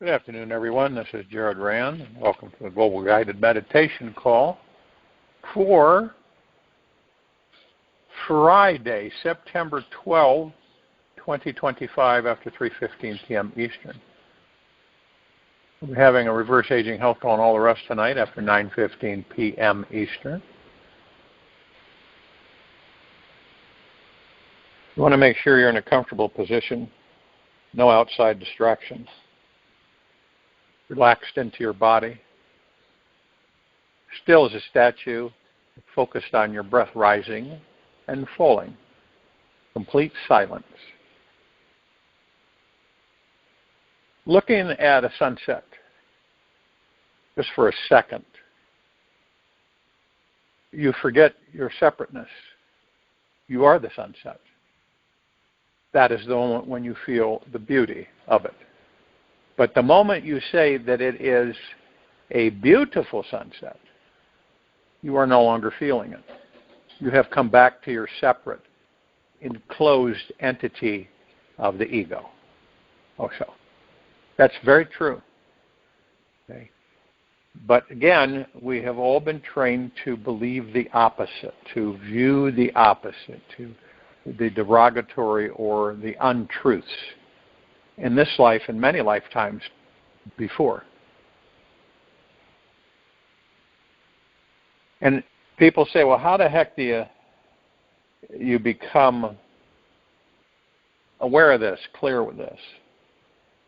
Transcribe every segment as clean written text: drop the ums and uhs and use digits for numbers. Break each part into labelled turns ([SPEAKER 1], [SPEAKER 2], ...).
[SPEAKER 1] Good afternoon, everyone. This is Jared Rand. Welcome to the Global Guided Meditation Call for Friday, September 12, 2025, after 3:15 p.m. Eastern. We're having a reverse aging health call and all the rest tonight after 9:15 p.m. Eastern. You want to make sure you're in a comfortable position, no outside distractions. Relaxed into your body, still as a statue, focused on your breath rising and falling. Complete silence. Looking at a sunset, just for a second, you forget your separateness. You are the sunset. That is the moment when you feel the beauty of it. But the moment you say that it is a beautiful sunset, you are no longer feeling it. You have come back to your separate, enclosed entity of the ego. Also, that's very true. Okay. But again, we have all been trained to believe the opposite, to view the opposite, to the derogatory or the untruths. In this life and many lifetimes before. And people say, well, how the heck do you become aware of this, clear with this?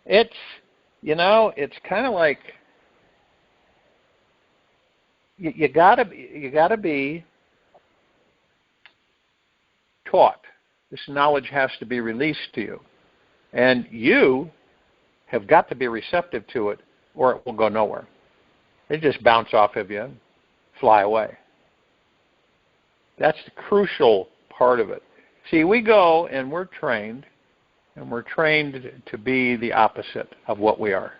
[SPEAKER 1] It's kind of like you gotta be taught. This knowledge has to be released to you. And you have got to be receptive to it, or it will go nowhere. It just bounce off of you, fly away. That's the crucial part of it. See, we go and we're trained to be the opposite of what we are.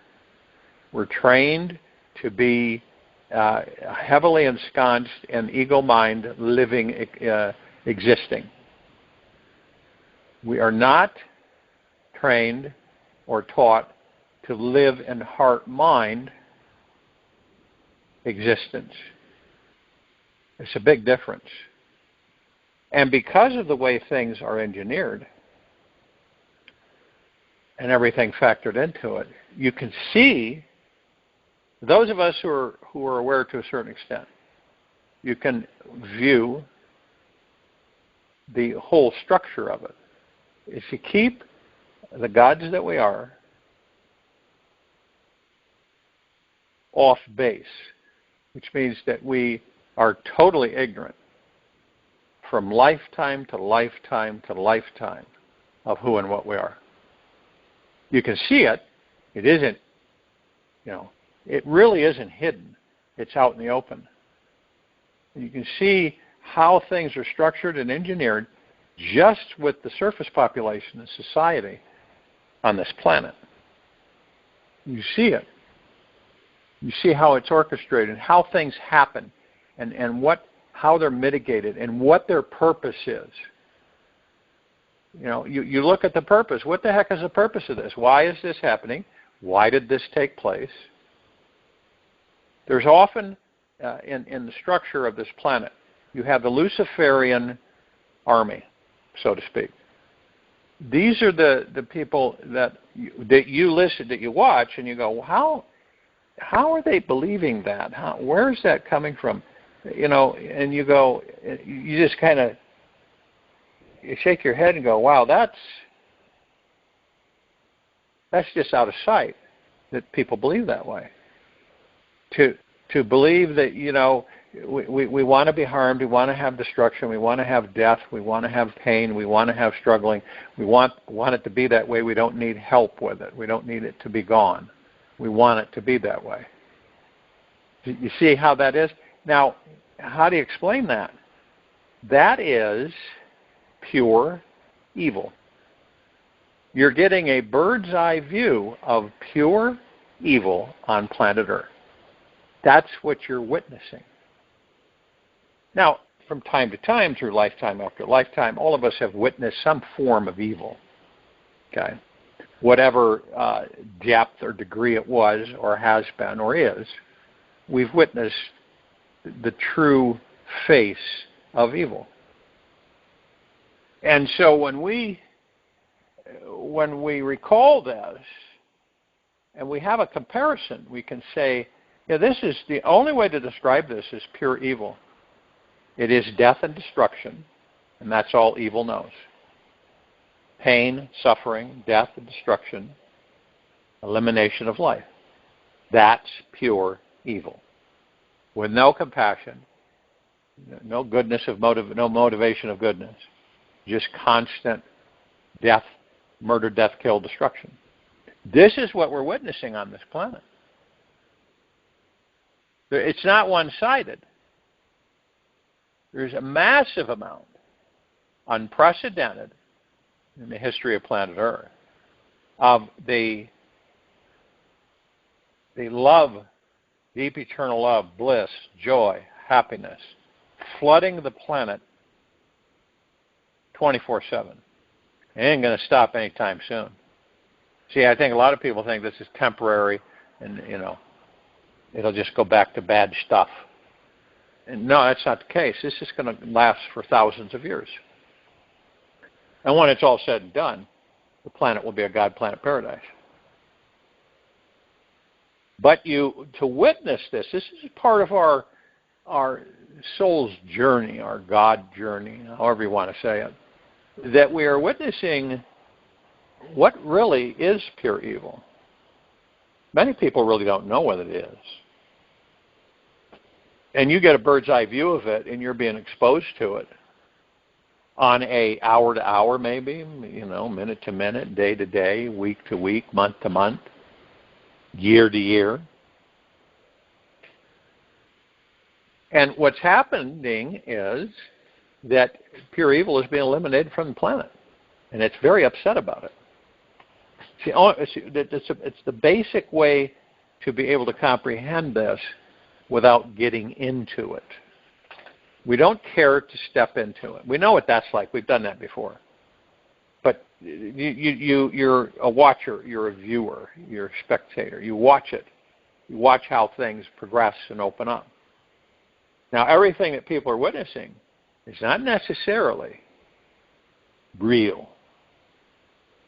[SPEAKER 1] We're trained to be heavily ensconced in ego mind, living, existing. We are not trained or taught to live in heart-mind existence. It's a big difference. And because of the way things are engineered and everything factored into it, you can see, those of us who are aware to a certain extent, you can view the whole structure of it. If you keep the gods that we are off base, which means that we are totally ignorant from lifetime to lifetime to lifetime of who and what we are. You can see it. It isn't, it really isn't hidden. It's out in the open. You can see how things are structured and engineered just with the surface population of society on this planet. You see it. You see how it's orchestrated, how things happen, and how they're mitigated, and what their purpose is. You look at the purpose. What the heck is the purpose of this? Why is this happening? Why did this take place? There's often, in the structure of this planet, you have the Luciferian army, so to speak. These are the people that you listen, that you watch, and you go, well, how are they believing that? Where is that coming from? And you go, you just kind of, you shake your head and go, wow, that's just out of sight that people believe that way. To believe that, we want to be harmed, we want to have destruction, we want to have death, we want to have pain, we want to have struggling, we want it to be that way, we don't need help with it, we don't need it to be gone. We want it to be that way. You see how that is? Now, how do you explain that? That is pure evil. You're getting a bird's eye view of pure evil on planet Earth. That's what you're witnessing. Now, from time to time, through lifetime after lifetime, all of us have witnessed some form of evil. Okay? whatever depth or degree it was or has been or is, we've witnessed the true face of evil. And so when we recall this and we have a comparison, we can say, yeah, this is the only way to describe this is pure evil. It is death and destruction, and that's all evil knows. Pain, suffering, death and destruction, elimination of life. That's pure evil. With no compassion, no goodness of no motivation of goodness, just constant death, murder, death, kill, destruction. This is what we're witnessing on this planet. It's not one-sided. There's a massive amount, unprecedented in the history of planet Earth, of the love, deep eternal love, bliss, joy, happiness, flooding the planet 24/7. It ain't going to stop anytime soon. See, I think a lot of people think this is temporary and, it'll just go back to bad stuff. And no, that's not the case. This is going to last for thousands of years. And when it's all said and done, the planet will be a God planet paradise. But to witness this is part of our soul's journey, our God journey, however you want to say it, that we are witnessing what really is pure evil. Many people really don't know what it is. And you get a bird's eye view of it, and you're being exposed to it on a hour to hour, maybe, minute to minute, day to day, week to week, month to month, year to year. And what's happening is that pure evil is being eliminated from the planet, and it's very upset about it. See, it's the basic way to be able to comprehend this without getting into it. We don't care to step into it. We know what that's like. We've done that before. But you're a watcher. You're a viewer. You're a spectator. You watch it. You watch how things progress and open up. Now, everything that people are witnessing is not necessarily real.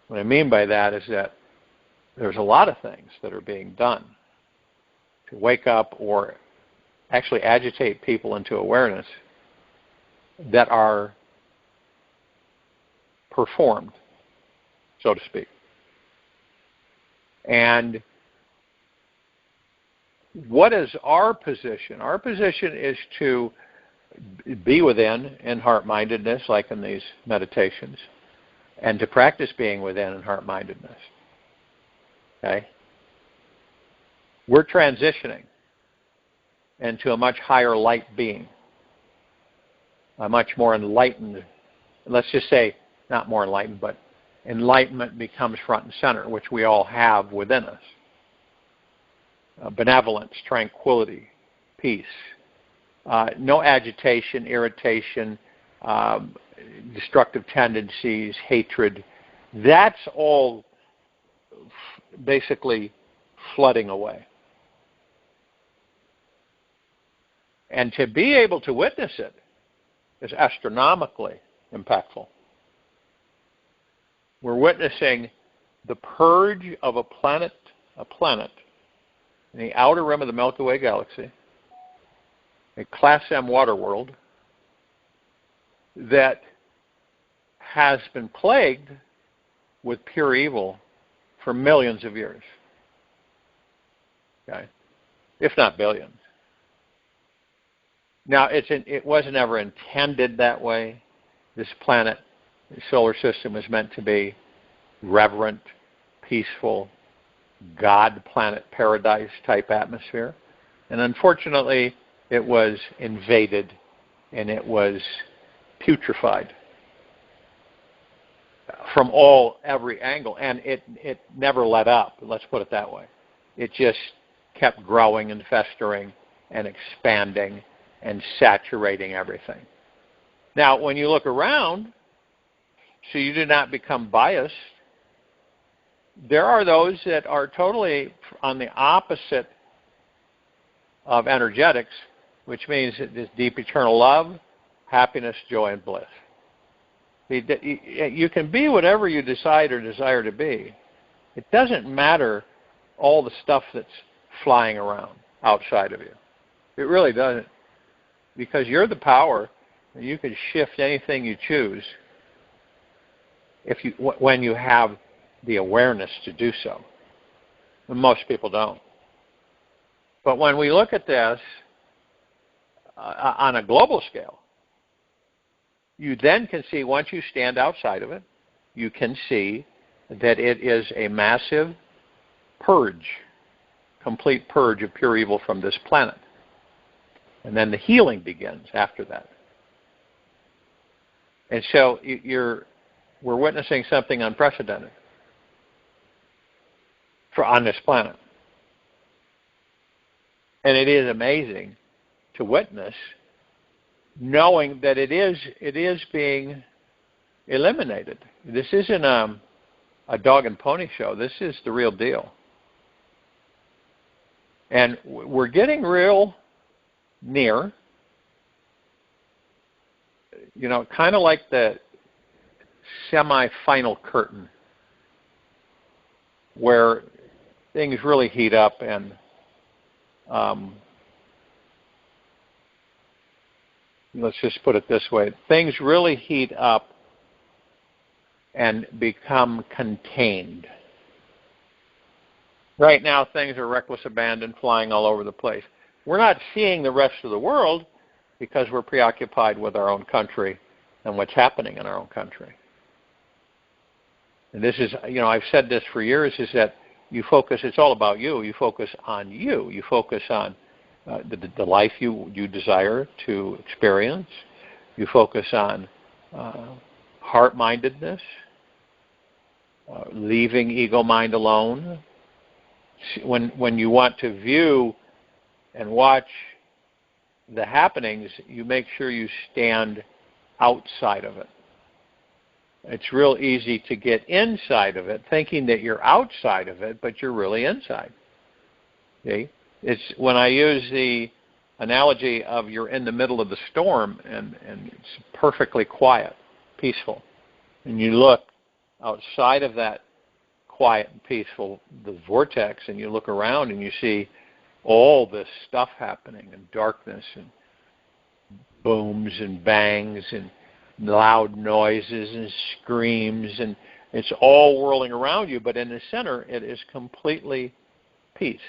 [SPEAKER 1] What I mean by that is that there's a lot of things that are being done to wake up or actually agitate people into awareness that are performed, so to speak. And what is our position? Our position is to be within in heart-mindedness, like in these meditations, and to practice being within in heart-mindedness. Okay? We're transitioning into a much higher light being, a much more enlightened, let's just say, not more enlightened, but enlightenment becomes front and center, which we all have within us. Benevolence, tranquility, peace, no agitation, irritation, destructive tendencies, hatred. That's all basically flooding away. And to be able to witness it is astronomically impactful. We're witnessing the purge of a planet in the outer rim of the Milky Way galaxy, a Class M water world that has been plagued with pure evil for millions of years. Okay? If not billions. Now, it wasn't ever intended that way. This planet, the solar system, was meant to be reverent, peaceful, God planet paradise type atmosphere. And unfortunately, it was invaded and it was putrefied from every angle. And it never let up, let's put it that way. It just kept growing and festering and expanding and saturating everything. Now, when you look around, so you do not become biased there are those that are totally on the opposite of energetics, which means this deep eternal love, happiness, joy, and bliss. You can be whatever you decide or desire to be. It doesn't matter all the stuff that's flying around outside of you. It really doesn't. Because you're the power, and you can shift anything you choose when you have the awareness to do so. And most people don't. But when we look at this on a global scale, you then can see, once you stand outside of it, you can see that it is a massive purge, complete purge of pure evil from this planet. And then the healing begins after that. And so we're witnessing something unprecedented on this planet. And it is amazing to witness, knowing that it is being eliminated. This isn't a dog and pony show. This is the real deal. And we're getting real near, kind of like the semi-final curtain, where things really heat up, and let's just put it this way, things really heat up and become contained. Right now, things are reckless abandon, flying all over the place. We're not seeing the rest of the world because we're preoccupied with our own country and what's happening in our own country. And this is, I've said this for years, is that you focus, it's all about you. You focus on you. You focus on the life you desire to experience. You focus on heart-mindedness, leaving ego mind alone. When you want to view and watch the happenings, you make sure you stand outside of it. It's real easy to get inside of it, thinking that you're outside of it, but you're really inside. See? It's when I use the analogy of you're in the middle of the storm and it's perfectly quiet, peaceful, and you look outside of that quiet and peaceful, the vortex, and you look around and you see all this stuff happening, and darkness and booms and bangs and loud noises and screams, and it's all whirling around you, but in the center it is completely peace.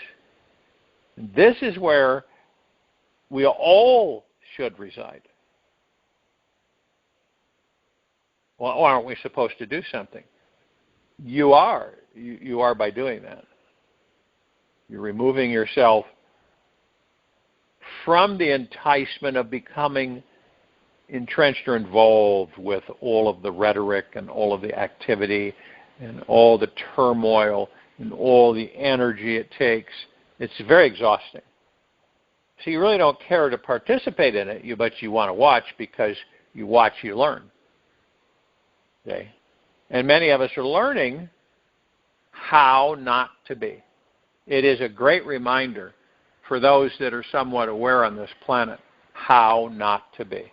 [SPEAKER 1] And this is where we all should reside. Well, aren't we supposed to do something? You are. You are by doing that. You're removing yourself from the enticement of becoming entrenched or involved with all of the rhetoric and all of the activity and all the turmoil and all the energy it takes. It's very exhausting. So you really don't care to participate in it, but you want to watch, because you watch, you learn. Okay? And many of us are learning how not to be. It is a great reminder for those that are somewhat aware on this planet how not to be.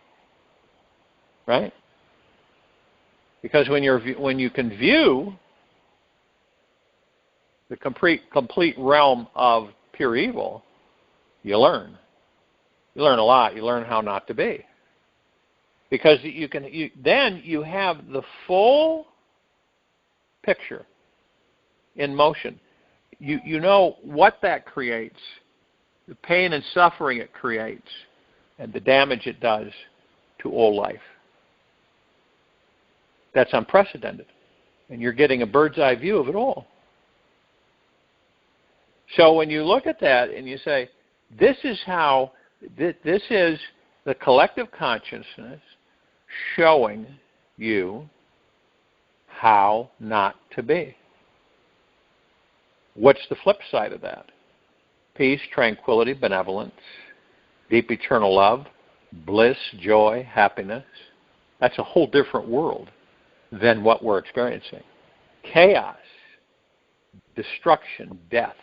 [SPEAKER 1] Right? Because when you can view the complete realm of pure evil, you learn. You learn a lot. You learn how not to be. Because then you have the full picture in motion. You know what that creates, the pain and suffering it creates, and the damage it does to all life. That's unprecedented. And you're getting a bird's eye view of it all. So when you look at that and you say, this is the collective consciousness showing you how not to be. What's the flip side of that? Peace, tranquility, benevolence, deep eternal love, bliss, joy, happiness. That's a whole different world than what we're experiencing. Chaos destruction, death.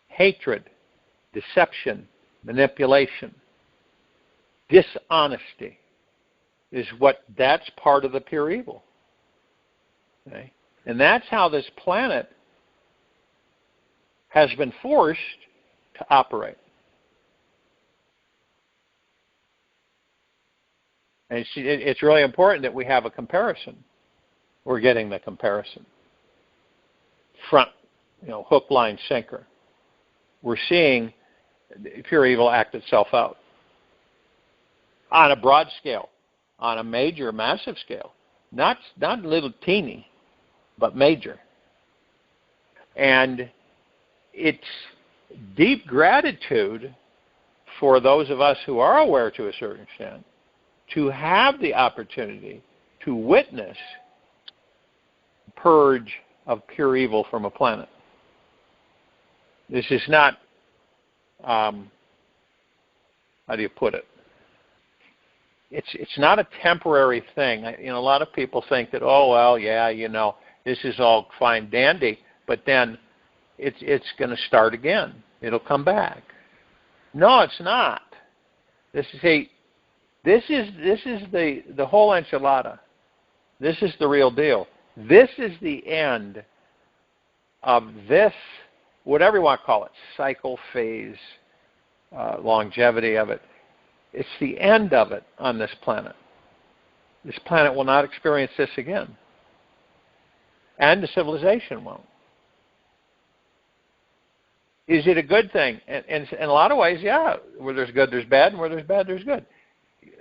[SPEAKER 1] Hatred, deception, manipulation, dishonesty that's part of the pure evil. Okay? And that's how this planet has been forced to operate. And it's really important that we have a comparison. We're getting the comparison. Front, hook, line, sinker. We're seeing pure evil act itself out on a broad scale, on a major, massive scale. Not little teeny, but major. And it's deep gratitude for those of us who are aware to a certain extent to have the opportunity to witness purge of pure evil from a planet. This is not, how do you put it? It's not a temporary thing. A lot of people think that, this is all fine dandy, but then it's going to start again. It'll come back. No, it's not. This is the whole enchilada. This is the real deal. This is the end of this, whatever you want to call it, cycle, phase, longevity of it. It's the end of it on this planet. This planet will not experience this again. And the civilization won't. Is it a good thing? And in a lot of ways, yeah. Where there's good, there's bad, and where there's bad, there's good.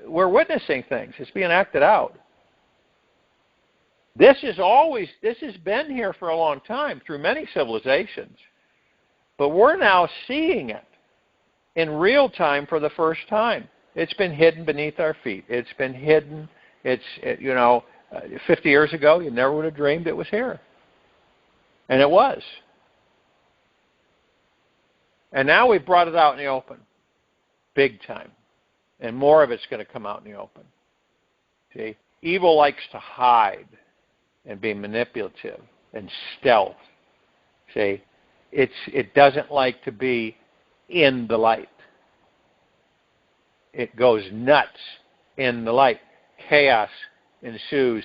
[SPEAKER 1] We're witnessing things. It's being acted out. This has been here for a long time through many civilizations. But we're now seeing it in real time for the first time. It's been hidden beneath our feet. It's been hidden. 50 years ago, you never would have dreamed it was here. And it was. And now we've brought it out in the open. Big time. And more of it's going to come out in the open. See? Evil likes to hide and be manipulative and stealth. See? It doesn't like to be in the light. It goes nuts in the light. Chaos ensues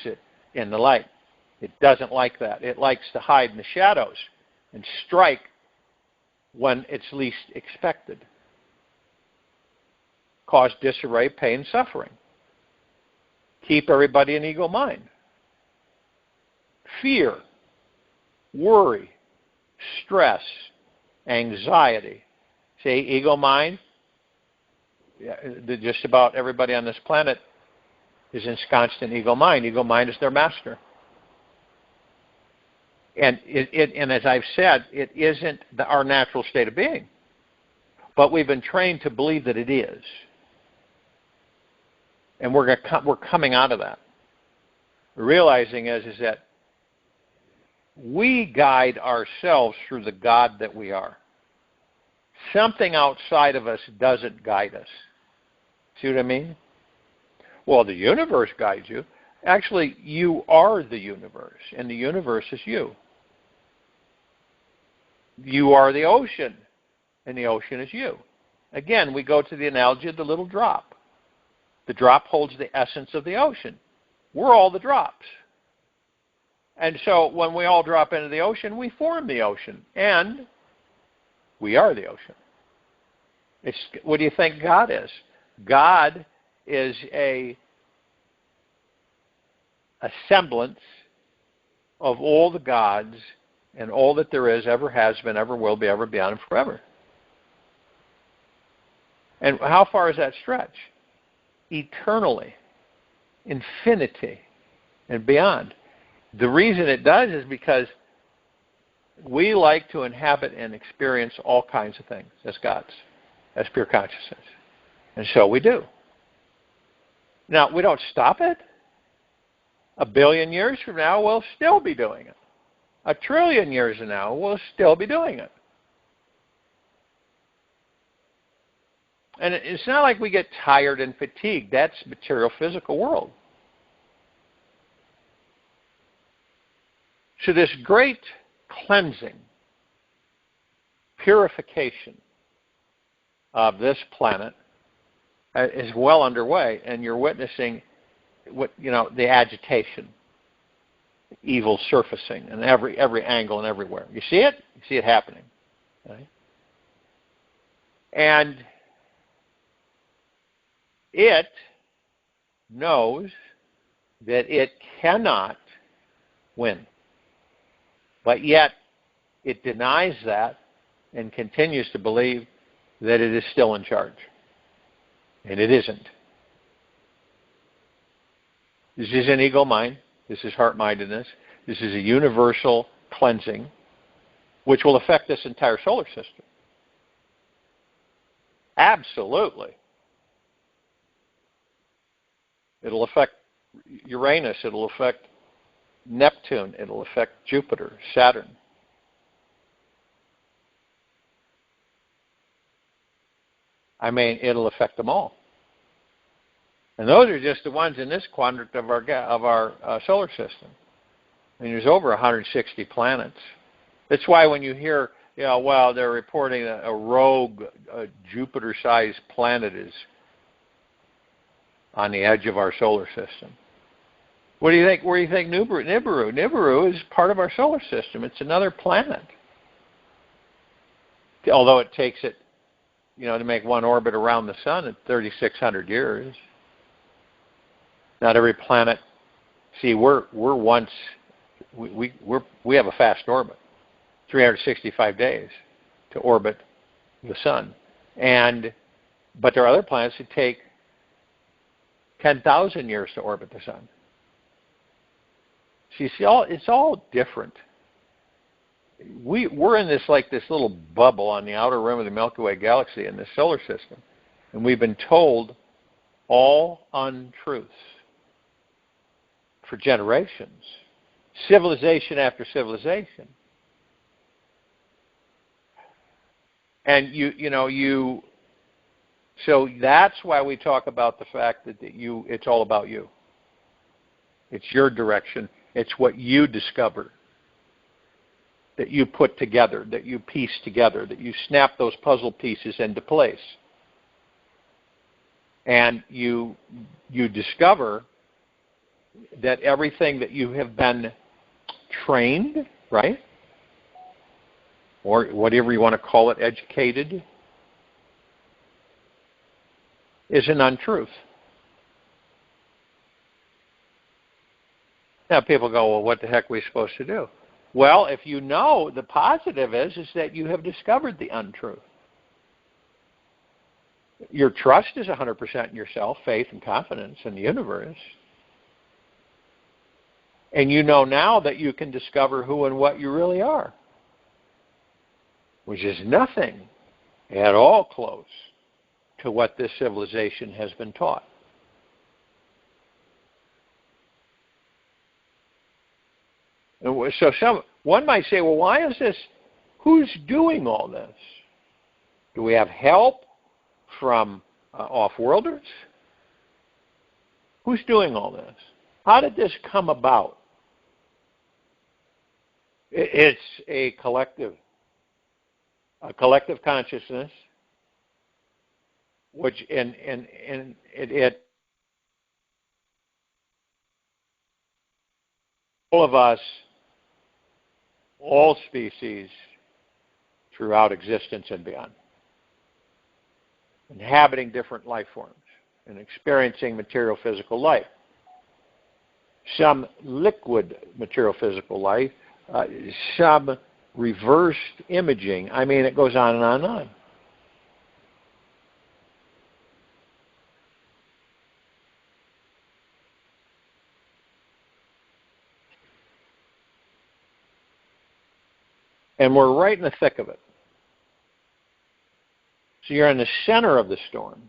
[SPEAKER 1] in the light. It doesn't like that. It likes to hide in the shadows and strike when it's least expected. Cause disarray, pain, suffering. Keep everybody in ego mind. Fear, worry, stress, anxiety. See, ego mind, just about everybody on this planet is ensconced in ego mind. Ego mind is their master. And and as I've said, it isn't our natural state of being. But we've been trained to believe that it is. And we're coming out of that. The realizing is that we guide ourselves through the God that we are. Something outside of us doesn't guide us. See what I mean? Well, the universe guides you. Actually, you are the universe, and the universe is you. You are the ocean, and the ocean is you. Again, we go to the analogy of the little drop. The drop holds the essence of the ocean. We're all the drops. And so when we all drop into the ocean, we form the ocean, and we are the ocean. What do you think God is? God is a semblance of all the gods and all that there is, ever has been, ever will be, ever beyond, and forever. And how far does that stretch? Eternally, infinity, and beyond. The reason it does is because we like to inhabit and experience all kinds of things as gods, as pure consciousness. And so we do. Now, we don't stop it. 1 billion years from now, we'll still be doing it. 1 trillion years from now, we'll still be doing it. And it's not like we get tired and fatigued. That's material, physical world. So this great cleansing, purification of this planet is well underway, and you're witnessing the agitation, evil surfacing in every angle and everywhere. You see it? You see it happening. Okay? And it knows that it cannot win. But yet, it denies that and continues to believe that it is still in charge. And it isn't. This is an ego mind. This is heart-mindedness. This is a universal cleansing, which will affect this entire solar system. Absolutely. It'll affect Uranus. It'll affect Neptune. It'll affect Jupiter, Saturn. I mean, it'll affect them all. And those are just the ones in this quadrant of our solar system. I mean, there's over 160 planets. That's why when you hear, well, they're reporting a rogue Jupiter-sized planet is on the edge of our solar system. What do you think? Where do you think Nibiru? Nibiru is part of our solar system. It's another planet. Although it takes it, to make one orbit around the sun in 3,600 years. Not every planet. See, we have a fast orbit, 365 days to orbit the sun, but there are other planets that take 10,000 years to orbit the sun. So you see, it's all different. We're in this little bubble on the outer rim of the Milky Way galaxy in this solar system, and we've been told all untruths for generations, civilization after civilization. And so that's why we talk about the fact that it's all about you. It's your direction. It's what you discover, that you put together, that you piece together, that you snap those puzzle pieces into place. And you discover that everything that you have been trained, right? Or whatever you want to call it, educated, is an untruth. Now people go, well, what the heck are we supposed to do? Well, if you know, the positive is that you have discovered the untruth. Your trust is 100% in yourself, faith and confidence in the universe. And you know now that you can discover who and what you really are, which is nothing at all close to what this civilization has been taught. So one might say, well, why is this? Who's doing all this? Do we have help from off-worlders? Who's doing all this? How did this come about? It's a collective consciousness, which it all of us, all species throughout existence and beyond, inhabiting different life forms and experiencing material physical life. Some liquid material physical life, some reversed imaging. I mean, it goes on and on and on. And we're right in the thick of it. So you're in the center of the storm.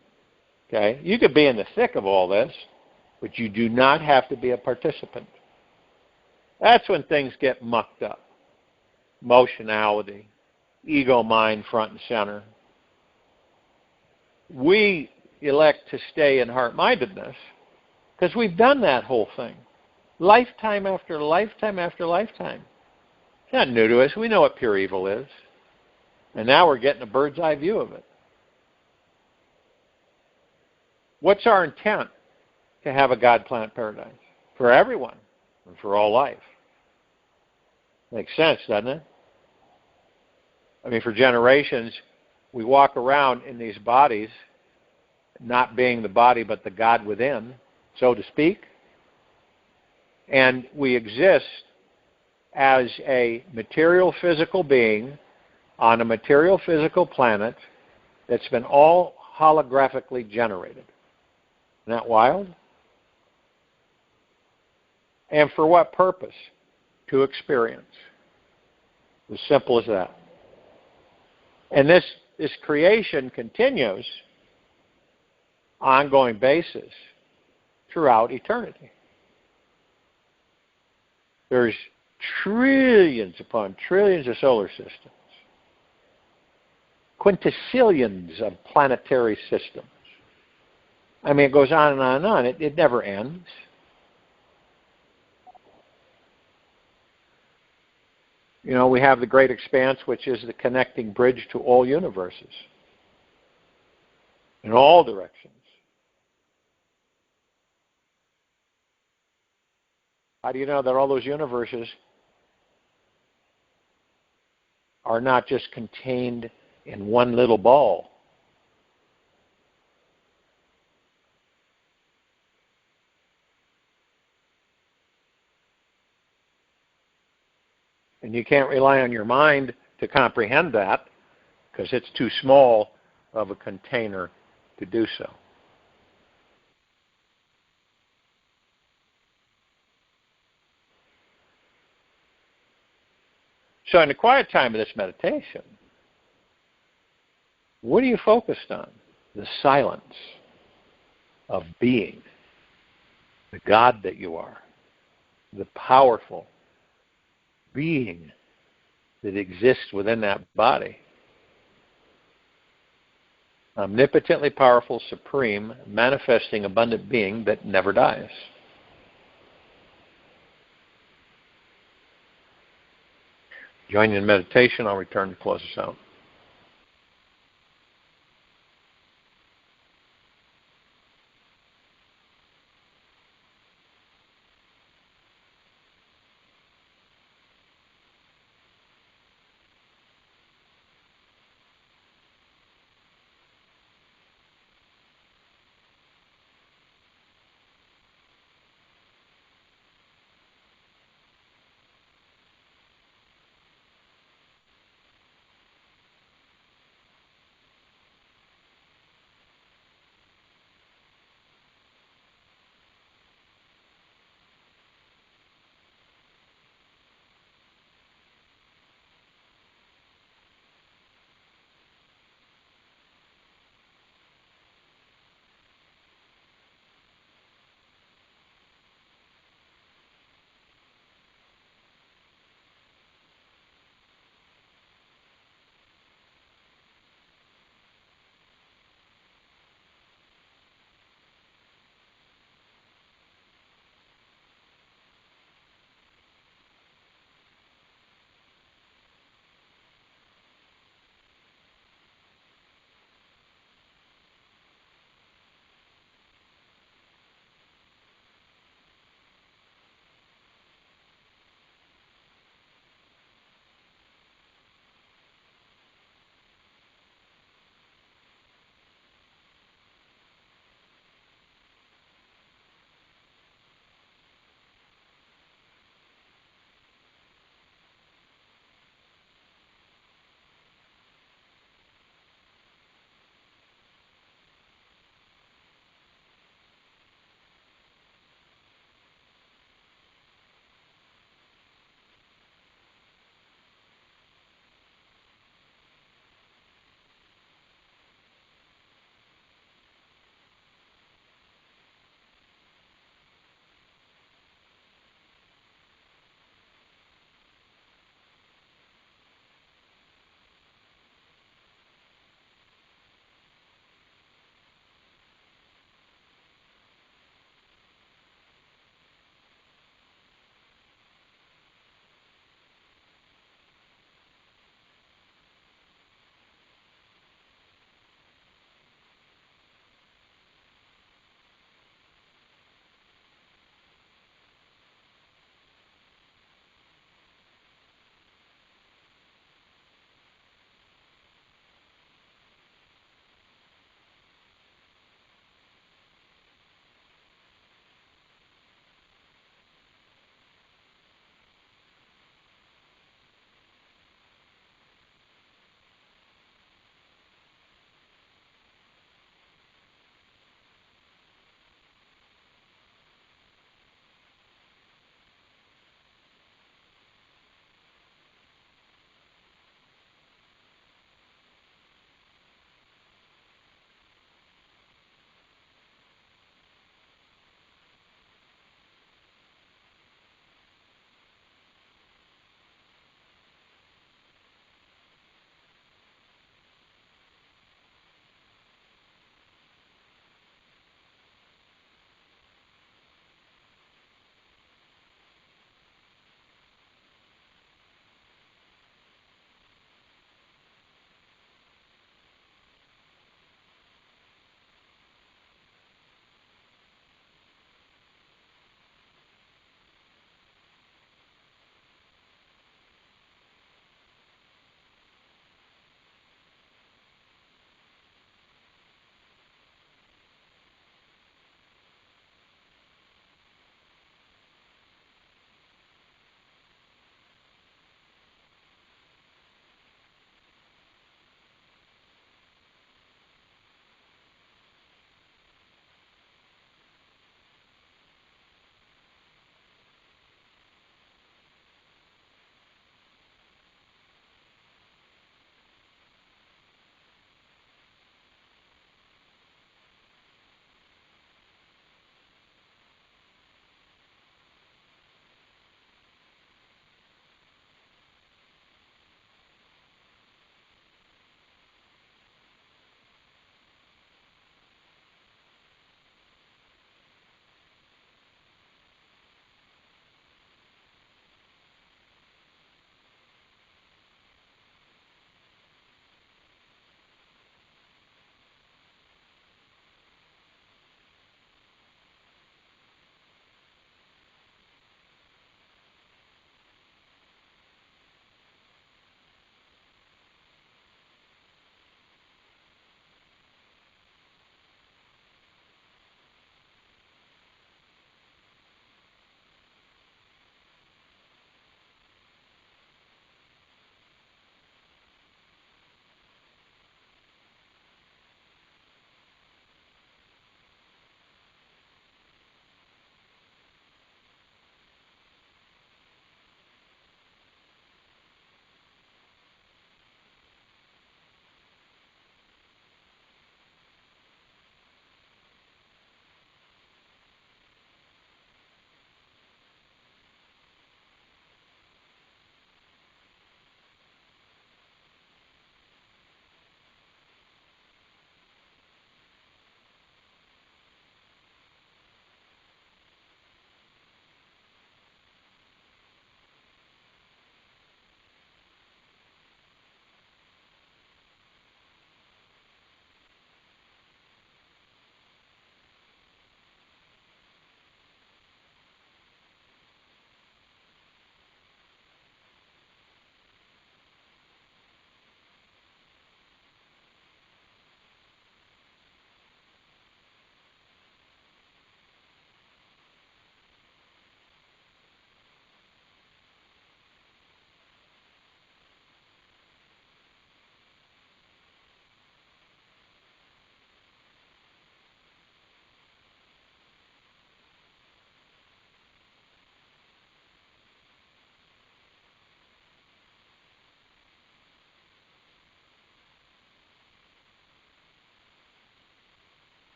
[SPEAKER 1] Okay? You could be in the thick of all this, but you do not have to be a participant. That's when things get mucked up. Emotionality, ego mind front and center. We elect to stay in heart-mindedness because we've done that whole thing. Lifetime after lifetime after lifetime. It's not new to us. We know what pure evil is. And now we're getting a bird's eye view of it. What's our intent to have a God-planet paradise? For everyone and for all life. Makes sense, doesn't it? I mean, for generations, we walk around in these bodies, not being the body but the God within, so to speak. And we exist as a material physical being on a material physical planet that's been all holographically generated. Isn't that wild? And for what purpose? To experience. As simple as that. And this creation continues ongoing basis throughout eternity. There's trillions upon trillions of solar systems. Quintillions of planetary systems. I mean, it goes on and on and on. It never ends. You know, we have the great expanse, which is the connecting bridge to all universes. In all directions. How do you know that all those universes are not just contained in one little ball? And you can't rely on your mind to comprehend that because it's too small of a container to do so. So in the quiet time of this meditation, what are you focused on? The silence of being, the God that you are, the powerful being that exists within that body. Omnipotently powerful, supreme, manifesting, abundant being that never dies. Join you in meditation. I'll return to close us out.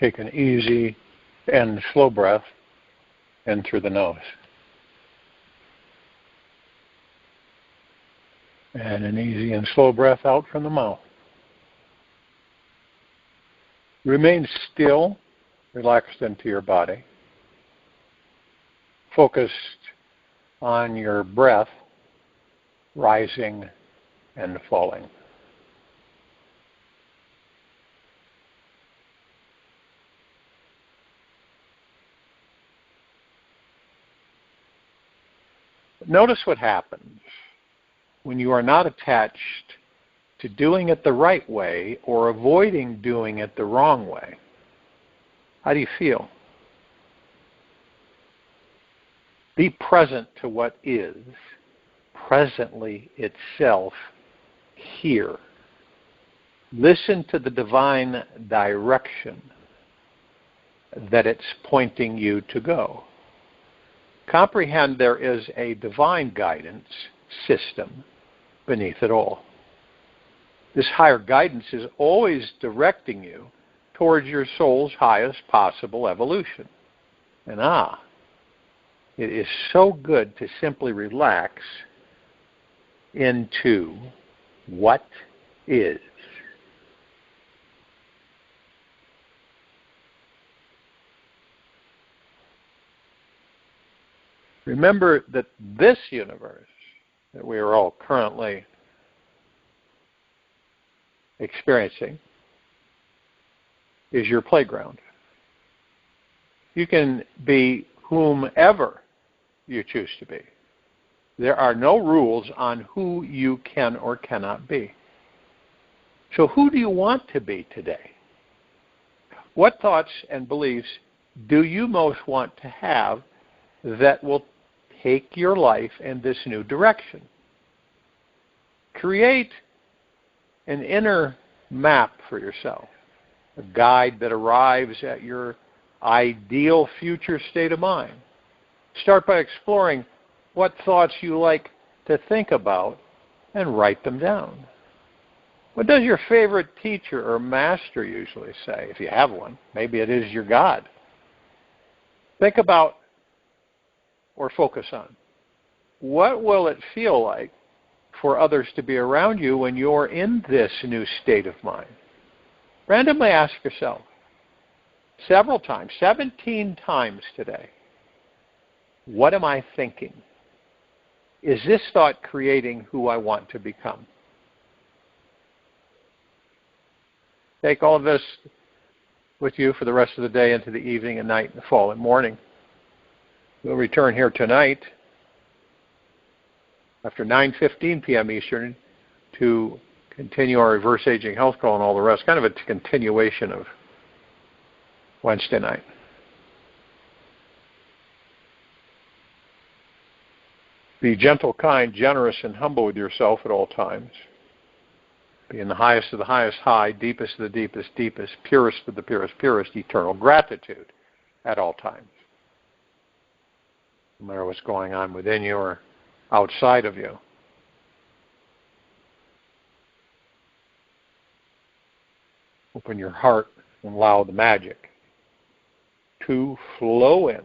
[SPEAKER 1] Take an easy and slow breath in through the nose. And an easy and slow breath out from the mouth. Remain still, relaxed into your body. Focused on your breath rising and falling. Notice what happens when you are not attached to doing it the right way or avoiding doing it the wrong way. How do you feel? Be present to what is, presently itself, here. Listen to the divine direction that it's pointing you to go. Comprehend there is a divine guidance system beneath it all. This higher guidance is always directing you towards your soul's highest possible evolution. And it is so good to simply relax into what is. Remember that this universe that we are all currently experiencing is your playground. You can be whomever you choose to be. There are no rules on who you can or cannot be. So who do you want to be today? What thoughts and beliefs do you most want to have that will take your life in this new direction? Create an inner map for yourself, a guide that arrives at your ideal future state of mind. Start by exploring what thoughts you like to think about and write them down. What does your favorite teacher or master usually say? If you have one, maybe it is your God. Think about or focus on. What will it feel like for others to be around you when you're in this new state of mind? Randomly ask yourself several times, 17 times today, what am I thinking? Is this thought creating who I want to become? Take all of this with you for the rest of the day into the evening and night and the fall and morning. We'll return here tonight after 9:15 p.m. Eastern to continue our reverse aging health call and all the rest. Kind of a continuation of Wednesday night. Be gentle, kind, generous, and humble with yourself at all times. Be in the highest of the highest high, deepest of the deepest deepest, purest of the purest purest, eternal gratitude at all times. No matter what's going on within you or outside of you. Open your heart and allow the magic to flow in.